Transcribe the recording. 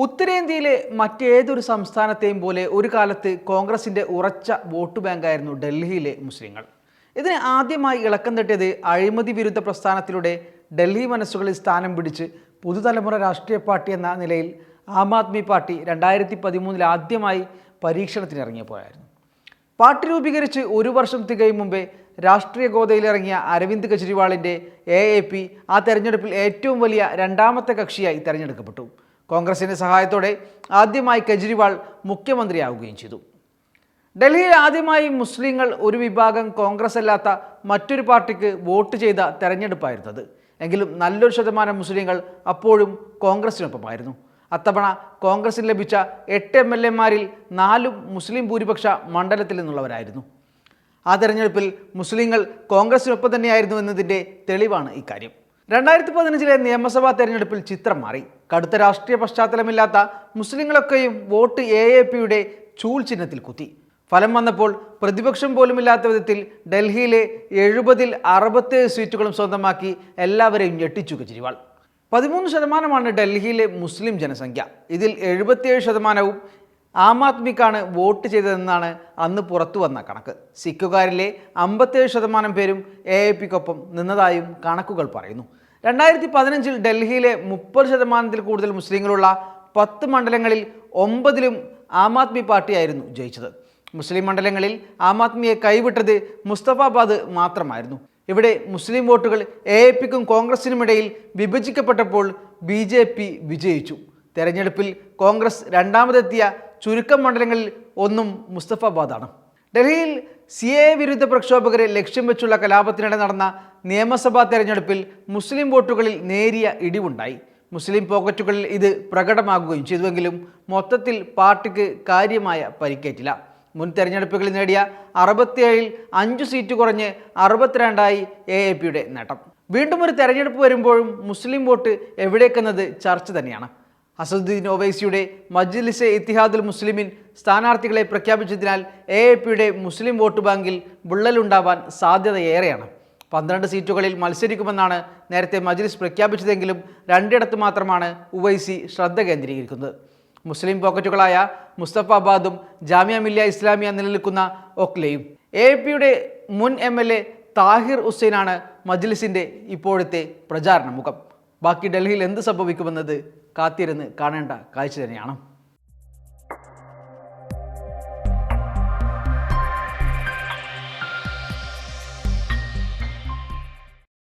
ഉത്തരേന്ത്യയിലെ മറ്റേതൊരു സംസ്ഥാനത്തെയും പോലെ ഒരു കാലത്ത് കോൺഗ്രസിൻ്റെ ഉറച്ച വോട്ട് ബാങ്കായിരുന്നു ഡൽഹിയിലെ മുസ്ലിങ്ങൾ. ഇതിന് ആദ്യമായി ഇളക്കം തട്ടിയത് അഴിമതി വിരുദ്ധ പ്രസ്ഥാനത്തിലൂടെ ഡൽഹി മനസ്സുകളിൽ സ്ഥാനം പിടിച്ച് പുതുതലമുറ രാഷ്ട്രീയ പാർട്ടി എന്ന നിലയിൽ ആം ആദ്മി പാർട്ടി 2013 ആദ്യമായി പരീക്ഷണത്തിനിറങ്ങിയപ്പോഴായിരുന്നു. പാർട്ടി രൂപീകരിച്ച് ഒരു വർഷം തികയും മുമ്പേ രാഷ്ട്രീയ ഗോതയിലിറങ്ങിയ അരവിന്ദ് കെജ്രിവാളിൻ്റെ AAP ആ തെരഞ്ഞെടുപ്പിൽ ഏറ്റവും വലിയ രണ്ടാമത്തെ കക്ഷിയായി തെരഞ്ഞെടുക്കപ്പെട്ടു. കോൺഗ്രസിൻ്റെ സഹായത്തോടെ ആദ്യമായി കെജ്രിവാൾ മുഖ്യമന്ത്രിയാവുകയും ചെയ്തു. ഡൽഹിയിൽ ആദ്യമായി മുസ്ലിങ്ങൾ ഒരു വിഭാഗം കോൺഗ്രസ് അല്ലാത്ത മറ്റൊരു പാർട്ടിക്ക് വോട്ട് ചെയ്ത തെരഞ്ഞെടുപ്പായിരുന്നത്. എങ്കിലും നല്ലൊരു ശതമാനം മുസ്ലിങ്ങൾ അപ്പോഴും കോൺഗ്രസിനൊപ്പമായിരുന്നു. അത്തവണ കോൺഗ്രസിന് ലഭിച്ച 8 MLA-മാരിൽ 4 മുസ്ലിം ഭൂരിപക്ഷ മണ്ഡലത്തിൽ നിന്നുള്ളവരായിരുന്നു. ആ തെരഞ്ഞെടുപ്പിൽ മുസ്ലിങ്ങൾ കോൺഗ്രസിനൊപ്പം തന്നെയായിരുന്നു എന്നതിൻ്റെ തെളിവാണ് ഇക്കാര്യം. 2015 നിയമസഭാ തെരഞ്ഞെടുപ്പിൽ ചിത്രം മാറി. കടുത്ത രാഷ്ട്രീയ പശ്ചാത്തലമില്ലാത്ത മുസ്ലിങ്ങളൊക്കെയും വോട്ട് AAP-യുടെ ചൂൽ ചിഹ്നത്തിൽ കുത്തി. ഫലം വന്നപ്പോൾ പ്രതിപക്ഷം പോലുമില്ലാത്ത വിധത്തിൽ ഡൽഹിയിലെ 70-ൽ 67 സീറ്റുകളും സ്വന്തമാക്കി എല്ലാവരെയും ഞെട്ടിച്ചു കെജ്രിവാൾ. 13% ഡൽഹിയിലെ മുസ്ലിം ജനസംഖ്യ. ഇതിൽ 77% ആം ആദ്മിക്കാണ് വോട്ട് ചെയ്തതെന്നാണ് അന്ന് പുറത്തു വന്ന കണക്ക്. സിഖുകാരിലെ 57% പേരും AAP-ക്കൊപ്പം നിന്നതായും കണക്കുകൾ പറയുന്നു. 2015 ഡൽഹിയിലെ 30%-ൽ കൂടുതൽ മുസ്ലിങ്ങളുള്ള 10 മണ്ഡലങ്ങളിൽ 9-ലും ആം ആദ്മി പാർട്ടിയായിരുന്നു ജയിച്ചത്. മുസ്ലിം മണ്ഡലങ്ങളിൽ ആം ആദ്മിയെ കൈവിട്ടത് മുസ്തഫാബാദ് മാത്രമായിരുന്നു. ഇവിടെ മുസ്ലിം വോട്ടുകൾ AAP-ക്കും കോൺഗ്രസിനുമിടയിൽ വിഭജിക്കപ്പെട്ടപ്പോൾ BJP വിജയിച്ചു. തെരഞ്ഞെടുപ്പിൽ കോൺഗ്രസ് രണ്ടാമതെത്തിയ ചുരുക്കം മണ്ഡലങ്ങളിൽ ഒന്നും മുസ്തഫാബാദാണ്. ഡൽഹിയിൽ CAA വിരുദ്ധ പ്രക്ഷോഭകരെ ലക്ഷ്യം വെച്ചുള്ള കലാപത്തിനിടെ നടന്ന നിയമസഭാ തെരഞ്ഞെടുപ്പിൽ മുസ്ലിം വോട്ടുകളിൽ നേരിയ ഇടിവുണ്ടായി. മുസ്ലിം പോക്കറ്റുകളിൽ ഇത് പ്രകടമാകുകയും ചെയ്തുവെങ്കിലും മൊത്തത്തിൽ പാർട്ടിക്ക് കാര്യമായ പരിക്കേറ്റില്ല. മുൻ തെരഞ്ഞെടുപ്പുകളിൽ നേടിയ 67-ൽ 5 സീറ്റ് കുറഞ്ഞ് 62-ആയി AAP-യുടെ നേട്ടം. വീണ്ടും ഒരു തെരഞ്ഞെടുപ്പ് വരുമ്പോഴും മുസ്ലിം വോട്ട് എവിടേക്കെന്നത് ചർച്ച തന്നെയാണ്. അസദുദ്ദീൻ ഒവൈസിയുടെ മജ്ലിസെ ഇത്തിഹാദുൽ മുസ്ലിമിൻ സ്ഥാനാർത്ഥികളെ പ്രഖ്യാപിച്ചതിനാൽ AAP-യുടെ മുസ്ലിം വോട്ട് ബാങ്കിൽ വിള്ളലുണ്ടാവാൻ സാധ്യതയേറെയാണ്. 12 സീറ്റുകളിൽ മത്സരിക്കുമെന്നാണ് നേരത്തെ മജ്ലിസ് പ്രഖ്യാപിച്ചതെങ്കിലും 2 മാത്രമാണ് ഉവൈസി ശ്രദ്ധ കേന്ദ്രീകരിക്കുന്നത്. മുസ്ലിം പോക്കറ്റുകളായ മുസ്തഫാബാദും ജാമിയ മില്ലിയ ഇസ്ലാമിയ നിലനിൽക്കുന്ന ഒക്ലയും. AAP-യുടെ മുൻ MLA താഹിർ ഹുസൈനാണ് മജ്ലിസിൻ്റെ ഇപ്പോഴത്തെ പ്രചാരണ മുഖം. ബാക്കി ഡൽഹിയിൽ എന്ത് സംഭവിക്കുമെന്നത് കാത്തിരുന്ന് കാണേണ്ട കാഴ്ച തന്നെയാണ്.